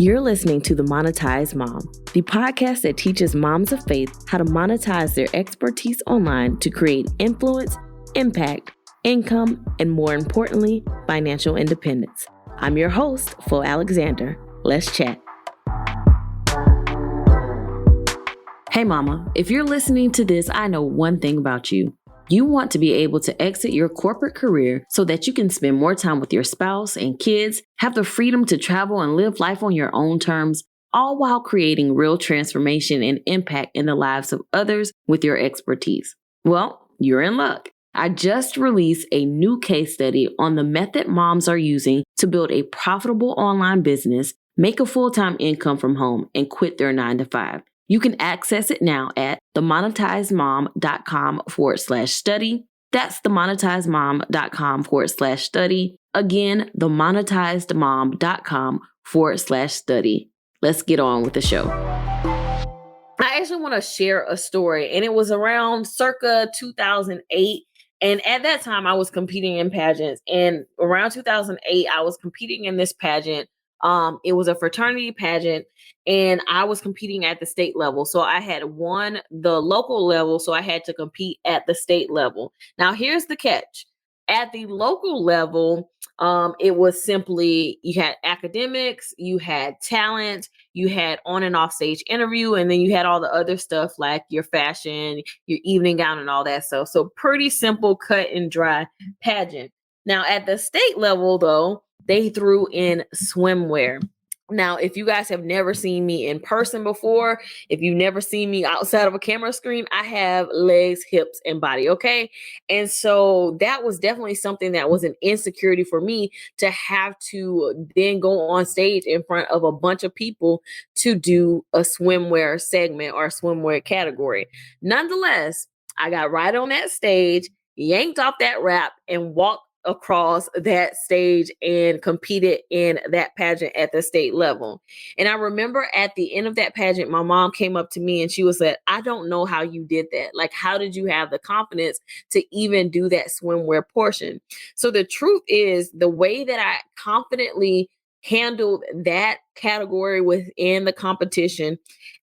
You're listening to The Monetized Mom, the podcast that teaches moms of faith how to monetize their expertise online to create influence, impact, income, and more importantly, financial independence. I'm your host, Flo Alexander. Let's chat. Hey mama, if you're listening to this, I know one thing about you. You want to be able to exit your corporate career so that you can spend more time with your spouse and kids, have the freedom to travel and live life on your own terms, all while creating real transformation and impact in the lives of others with your expertise. Well, you're in luck. I just released a new case study on the method moms are using to build a profitable online business, make a full-time income from home, and quit their 9-to-5. You can access it now at themonetizedmom.com/study. That's themonetizedmom.com/study. Again, themonetizedmom.com/study. Let's get on with the show. I actually want to share a story, and it was around circa 2008. And at that time, I was competing in pageants. And around 2008, I was competing in this pageant. It was a fraternity pageant, and I was competing at the state level. So I had won the local level, so I had to compete at the state level. Now, here's the catch. At the local level, it was simply, you had academics, you had talent, you had on and off stage interview, and then you had all the other stuff like your fashion, your evening gown, and all that stuff. So pretty simple, cut and dry pageant. Now, at the state level, though, they threw in swimwear. Now, if you guys have never seen me in person before, if you've never seen me outside of a camera screen, I have legs, hips, and body, okay? And so that was definitely something that was an insecurity for me, to have to then go on stage in front of a bunch of people to do a swimwear segment or swimwear category. Nonetheless, I got right on that stage, yanked off that wrap, and walked across that stage and competed in that pageant at the state level. And I remember at the end of that pageant, my mom came up to me and she was like, I don't know how you did that. Like, how did you have the confidence to even do that swimwear portion? So the truth is, the way that I confidently handled that category within the competition,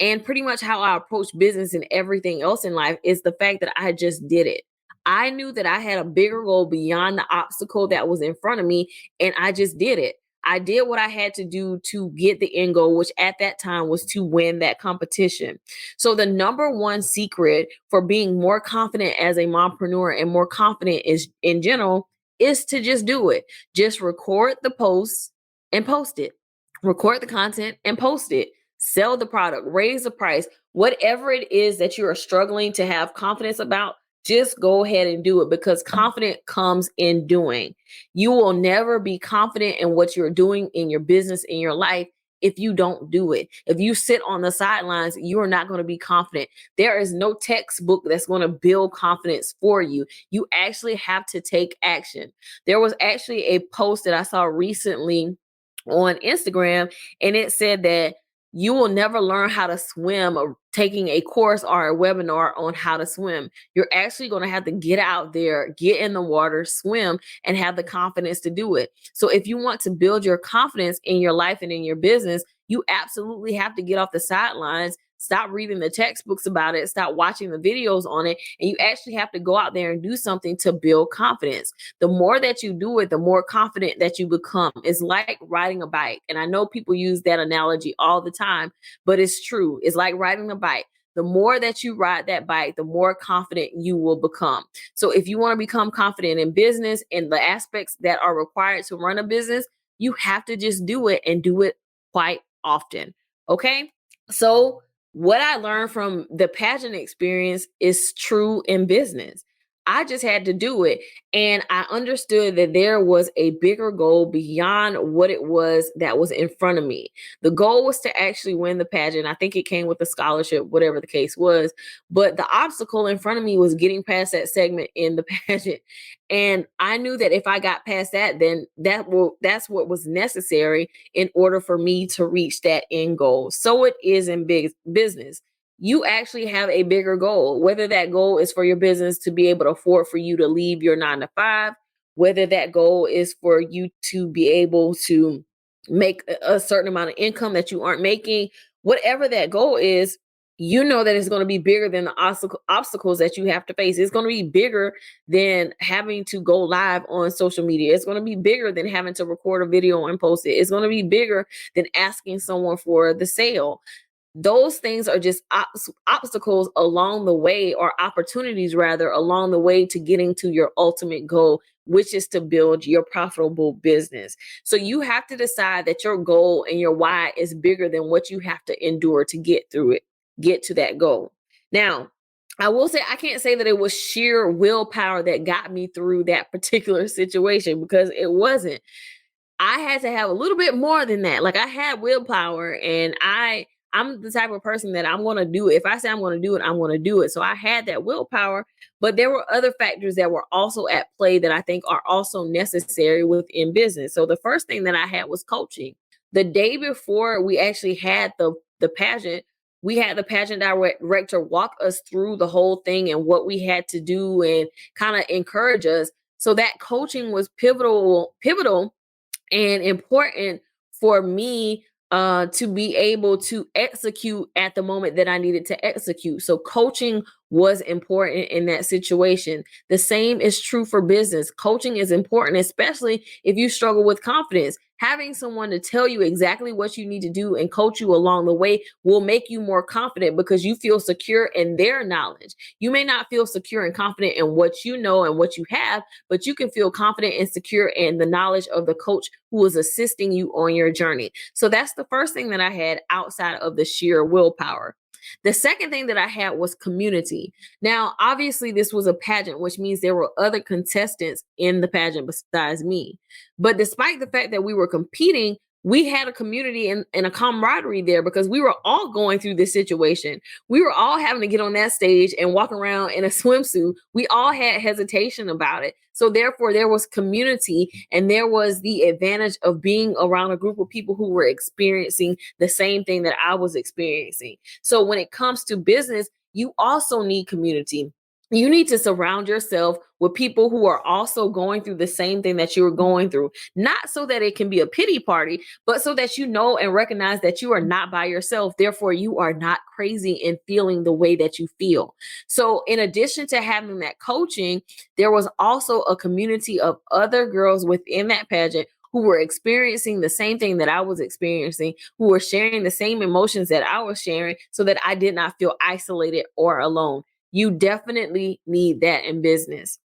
and pretty much how I approach business and everything else in life, is the fact that I just did it. I knew that I had a bigger goal beyond the obstacle that was in front of me, and I just did it. I did what I had to do to get the end goal, which at that time was to win that competition. So the number one secret for being more confident as a mompreneur and more confident is in general is to just do it. Just record the post and post it. Record the content and post it. Sell the product, raise the price, whatever it is that you are struggling to have confidence about. Just go ahead and do it, because confidence comes in doing. You will never be confident in what you're doing in your business, in your life, if you don't do it. If you sit on the sidelines, you are not going to be confident. There is no textbook that's going to build confidence for you. You actually have to take action. There was actually a post that I saw recently on Instagram, and it said that you will never learn how to swim or taking a course or a webinar on how to swim. You're actually going to have to get out there, get in the water, swim, and have the confidence to do it. So if you want to build your confidence in your life and in your business, you absolutely have to get off the sidelines. Stop reading the textbooks about it. Stop watching the videos on it. And you actually have to go out there and do something to build confidence. The more that you do it, the more confident that you become. It's like riding a bike. And I know people use that analogy all the time, but it's true. It's like riding a bike. The more that you ride that bike, the more confident you will become. So if you want to become confident in business and the aspects that are required to run a business, you have to just do it, and do it quite often. Okay? So what I learned from the pageant experience is true in business. I just had to do it. And I understood that there was a bigger goal beyond what it was that was in front of me. The goal was to actually win the pageant. I think it came with a scholarship, whatever the case was. But the obstacle in front of me was getting past that segment in the pageant. And I knew that if I got past that, then that's what was necessary in order for me to reach that end goal. So it is in big business. You actually have a bigger goal, whether that goal is for your business to be able to afford for you to leave your 9-to-5, whether that goal is for you to be able to make a certain amount of income that you aren't making, whatever that goal is, you know that it's going to be bigger than the obstacles that you have to face. It's going to be bigger than having to go live on social media. It's going to be bigger than having to record a video and post it. It's going to be bigger than asking someone for the sale. Those things are just obstacles along the way, or opportunities rather, along the way to getting to your ultimate goal, which is to build your profitable business. So you have to decide that your goal and your why is bigger than what you have to endure to get through it, get to that goal. Now, I will say, I can't say that it was sheer willpower that got me through that particular situation, because it wasn't. I had to have a little bit more than that. Like, I had willpower, and I'm the type of person that I'm going to do it. If I say I'm going to do it, I'm going to do it. So I had that willpower, but there were other factors that were also at play that I think are also necessary within business. So the first thing that I had was coaching. The day before we actually had the pageant, we had the pageant director walk us through the whole thing and what we had to do and kind of encourage us. So that coaching was pivotal and important for me to be able to execute at the moment that I needed to execute. So coaching was important in that situation. The same is true for business. Coaching is important, especially if you struggle with confidence. Having someone to tell you exactly what you need to do and coach you along the way will make you more confident, because you feel secure in their knowledge. You may not feel secure and confident in what you know and what you have, but you can feel confident and secure in the knowledge of the coach who is assisting you on your journey. So that's the first thing that I had outside of the sheer willpower. The second thing that I had was community. Now, obviously, this was a pageant, which means there were other contestants in the pageant besides me. But despite the fact that we were competing, we had a community and a camaraderie there, because we were all going through this situation. We were all having to get on that stage and walk around in a swimsuit. We all had hesitation about it. So therefore, there was community, and there was the advantage of being around a group of people who were experiencing the same thing that I was experiencing. So when it comes to business, you also need community. You need to surround yourself with people who are also going through the same thing that you were going through, not so that it can be a pity party, but so that you know and recognize that you are not by yourself. Therefore, you are not crazy in feeling the way that you feel. So in addition to having that coaching, there was also a community of other girls within that pageant who were experiencing the same thing that I was experiencing, who were sharing the same emotions that I was sharing, so that I did not feel isolated or alone. You definitely need that in business.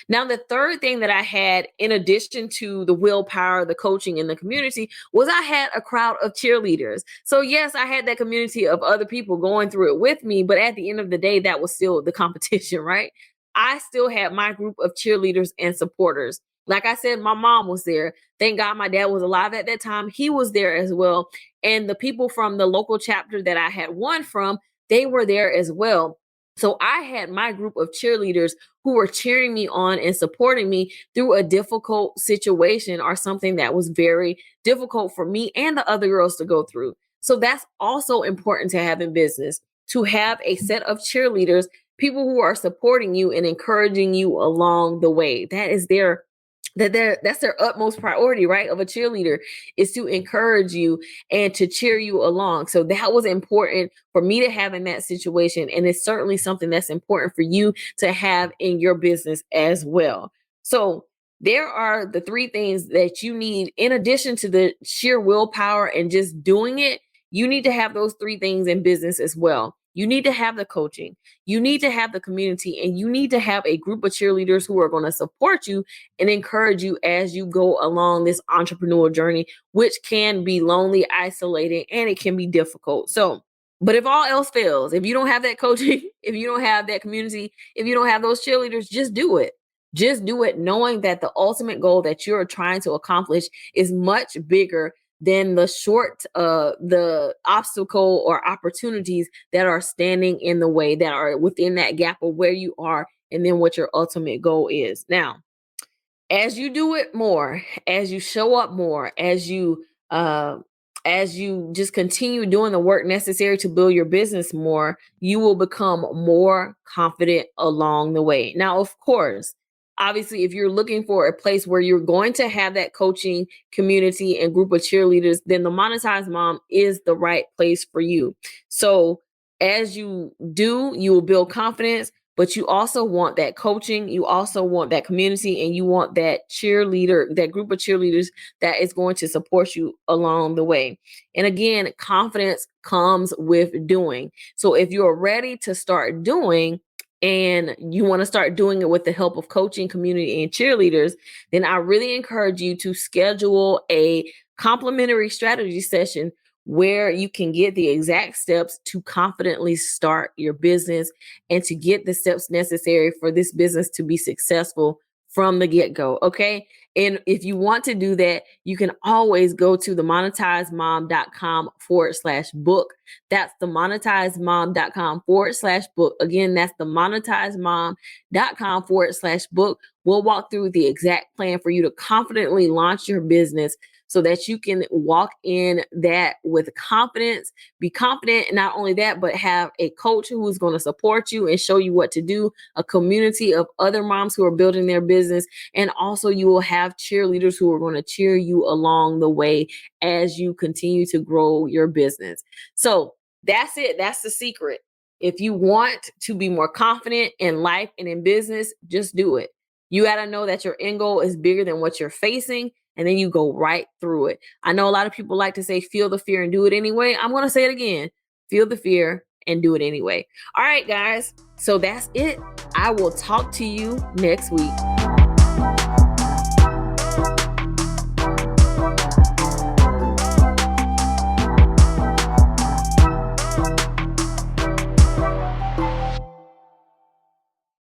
Now, the third thing that I had, in addition to the willpower, the coaching, and the community, was I had a crowd of cheerleaders. So, yes, I had that community of other people going through it with me, but at the end of the day, that was still the competition, right? I still had my group of cheerleaders and supporters. Like I said, my mom was there. Thank God my dad was alive at that time. He was there as well. And the people from the local chapter that I had won from, they were there as well. So I had my group of cheerleaders who were cheering me on and supporting me through a difficult situation, or something that was very difficult for me and the other girls to go through. So that's also important to have in business, to have a set of cheerleaders, people who are supporting you and encouraging you along the way. That's their utmost priority, right? Of a cheerleader, is to encourage you and to cheer you along. So that was important for me to have in that situation. And it's certainly something that's important for you to have in your business as well. So there are the three things that you need, in addition to the sheer willpower and just doing it. You need to have those three things in business as well. You need to have the coaching, you need to have the community, and you need to have a group of cheerleaders who are going to support you and encourage you as you go along this entrepreneurial journey, which can be lonely, isolating, and it can be difficult. So, but if all else fails, if you don't have that coaching, if you don't have that community, if you don't have those cheerleaders, just do it. Just do it, knowing that the ultimate goal that you're trying to accomplish is much bigger than the obstacle or opportunities that are standing in the way, that are within that gap of where you are and then what your ultimate goal is. Now, as you do it more, as you show up more, as you just continue doing the work necessary to build your business more, you will become more confident along the way. Now, of course, Obviously, if you're looking for a place where you're going to have that coaching community and group of cheerleaders, then the Monetized Mom is the right place for you. So as you do, you will build confidence, but you also want that coaching, you also want that community, and you want that cheerleader, that group of cheerleaders that is going to support you along the way. And again, confidence comes with doing. So if you're ready to start doing, and you want to start doing it with the help of coaching, community, and cheerleaders, then I really encourage you to schedule a complimentary strategy session where you can get the exact steps to confidently start your business and to get the steps necessary for this business to be successful from the get-go. Okay. And if you want to do that, you can always go to the monetizedmom.com/book. That's the monetizedmom.com/book. Again, that's the monetizedmom.com/book. We'll walk through the exact plan for you to confidently launch your business so that you can walk in that with confidence, be confident, and not only that, but have a coach who is going to support you and show you what to do, a community of other moms who are building their business, and also you will have cheerleaders who are going to cheer you along the way as you continue to grow your business. So that's it. That's the secret. If you want to be more confident in life and in business, just do it. You got to know that your end goal is bigger than what you're facing, and then you go right through it. I know a lot of people like to say, feel the fear and do it anyway. I'm going to say it again. Feel the fear and do it anyway. All right, guys. So that's it. I will talk to you next week.